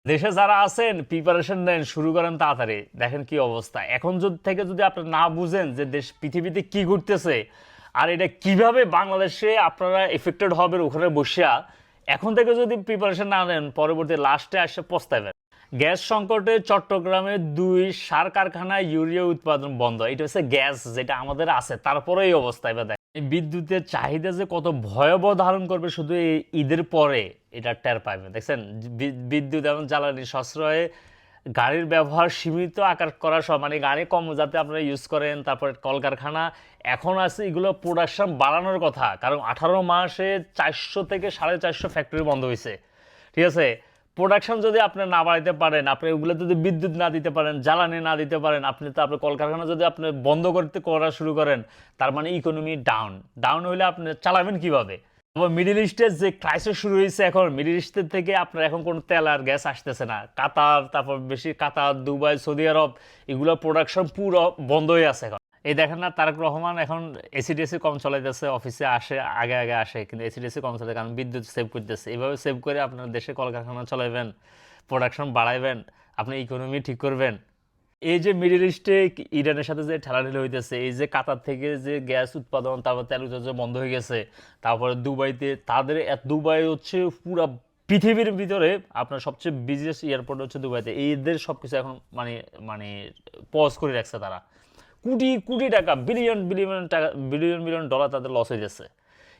দেশে যারা আছেন প্রিপারেশন নেন, শুরু করেন তাড়াতাড়ি। দেখেন কি অবস্থা এখন থেকে যদি আপনি না বুঝেন যে দেশ পৃথিবীতে কি ঘটতেছে আর এটা কিভাবে বাংলাদেশে আপনারা এফেক্টেড হবেন ওখানে বসিয়া, এখন থেকে যদি প্রিপারেশন না নেন পরবর্তী লাস্টে আসে পস্তাবেন। গ্যাস সংকটে চট্টগ্রামে 2 সার কারখানায় ইউরিয়া উৎপাদন বন্ধ। এটা হচ্ছে গ্যাস যেটা আমাদের আছে, তারপরে এই অবস্থা। এবার দেখেন এই বিদ্যুতের চাহিদা যে কত ভয়াবহ ধারণ করবে শুধু এই ঈদের পরে এটা টের পাবেন। দেখছেন বিদ্যুৎ এবং জ্বালানি সাশ্রয়ে গাড়ির ব্যবহার সীমিত আকার করা সব, মানে গাড়ি কম যাতে আপনারা ইউজ করেন। তারপরে কলকারখানা এখন আছে এগুলো প্রোডাকশন বাড়ানোর কথা, কারণ 18 মাসে 400 থেকে 450 ফ্যাক্টরি বন্ধ হয়েছে। ঠিক আছে, প্রোডাকশন যদি আপনি না বাড়াইতে পারেন, আপনি ওগুলো যদি বিদ্যুৎ না দিতে পারেন, জ্বালানি না দিতে পারেন, আপনি তো আপনার কলকারখানা যদি আপনি বন্ধ করা শুরু করেন, তার মানে ইকোনমি ডাউন। ডাউন হলে আপনি চালাবেন কিভাবে? আবার মিডল ইস্টের যে ক্রাইসিস শুরু হয়েছে, এখন মিডল ইস্টের থেকে আপনার এখন কোনো তেল আর গ্যাস আসতেছে না। কাতার, তারপর বেশি কাতার, দুবাই, সৌদি আরব, এগুলো প্রোডাকশন পুরো বন্ধ হয়ে আছে এখন। এই দেখেন না, তারেক রহমান এখন এসিডিএসি কম চলাইতেছে, অফিসে আসে আগে আগে আসে, কিন্তু এসিডিএসি কম চলে, কারণ বিদ্যুৎ সেভ করতেছে। এইভাবে সেভ করে আপনার দেশে কলকারখানা চালাইবেন, প্রোডাকশন বাড়াইবেন, আপনি ইকোনমি ঠিক করবেন। এই যে মিডল ইস্টে ইরানের সাথে যে ঠেলাঠেলি হইতেছে, এই যে কাতার থেকে যে গ্যাস উৎপাদন, তারপর তেল উৎপাদন বন্ধ হয়ে গেছে, তারপরে দুবাইতে তাদের দুবাই হচ্ছে পুরা পৃথিবীর ভিতরে আপনার সবচেয়ে বিজিয়েস্ট এয়ারপোর্ট হচ্ছে দুবাইতে। এদের সব কিছু এখন মানে মানে পজ করে রাখছে তারা। কোটি কোটি টাকা, বিলিয়ন বিলিয়ন টাকা, বিলিয়ন বিলিয়ন ডলার তাদের লস হয়ে যাচ্ছে।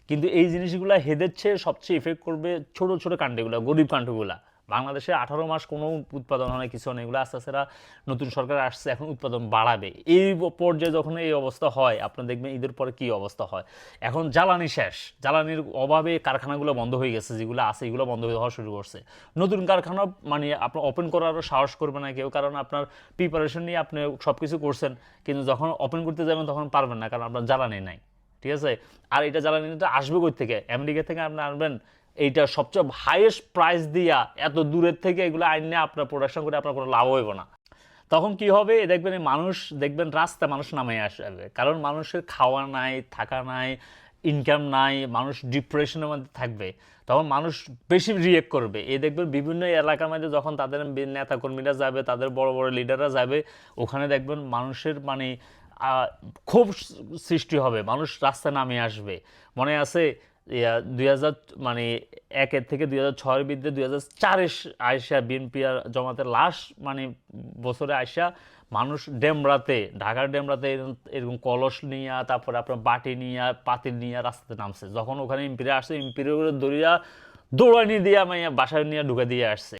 কিন্তু এই জিনিসগুলো হেদেচ্ছে সবচেয়ে ইফেক্ট করবে ছোট ছোট কান্ট্রিগুলো, গরিব কান্ট্রিগুলো। বাংলাদেশে 18 মাস কোনো উৎপাদন হয় না, কিছু নেই, এগুলো আস্তে আস্তে নতুন সরকার আসছে, এখন উৎপাদন বাড়াবে। এই পর্যায়ে যখন এই অবস্থা হয়, আপনার দেখবেন ঈদের পরে কি অবস্থা হয়। এখন জ্বালানি শেষ, জ্বালানির অভাবে কারখানাগুলো বন্ধ হয়ে গেছে, যেগুলো আছে এগুলো বন্ধ হয়ে হওয়া শুরু করছে। নতুন কারখানা মানে আপনার ওপেন করারও সাহস করবে না কেউ, কারণ আপনার প্রিপারেশন নিয়ে আপনি সব কিছু করছেন, কিন্তু যখন ওপেন করতে যাবেন তখন পারবেন না, কারণ আপনার জ্বালানি নাই। ঠিক আছে, আর এটা জ্বালানিটা আসবে কই থেকে? আমেরিকা থেকে আপনি আনবেন, এইটা সবচেয়ে হাইয়েস্ট প্রাইস দিয়া এত দূরের থেকে এগুলো আইনে আপনার প্রোডাকশন করে আপনার কোনো লাভ হইব না। তখন কি হবে দেখবেন, এই মানুষ দেখবেন রাস্তায় মানুষ নামে আসবে, কারণ মানুষের খাওয়া নাই, থাকা নাই, ইনকাম নাই, মানুষ ডিপ্রেশনের মধ্যে থাকবে। তখন মানুষ বেশি রিয়েক্ট করবে। এই দেখবেন বিভিন্ন এলাকার মধ্যে যখন তাদের নেতাকর্মীরা যাবে, তাদের বড় বড় লিডাররা যাবে, ওখানে দেখবেন মানুষের মানে ক্ষোভ সৃষ্টি হবে, মানুষ রাস্তায় নামে আসবে। মনে আছে 2000 মানে 1 থেকে 2006 বিদ্যে 2004 আয়সা বিএনপি আর জমাতের লাশ মানে বছরে আয়সা মানুষ ডেমরাতে, ঢাকার ডেমরাতে এরকম কলস নিয়ে, তারপরে আপনার বাটি নিয়ে, পাতিল নিয়ে রাস্তাতে নামছে। যখন ওখানে এমপিরা আসছে, এমপির দৌড়িয়া দৌড়ানি দিয়া মানে বাসায় নিয়ে ঢুকে দিয়ে আসছে।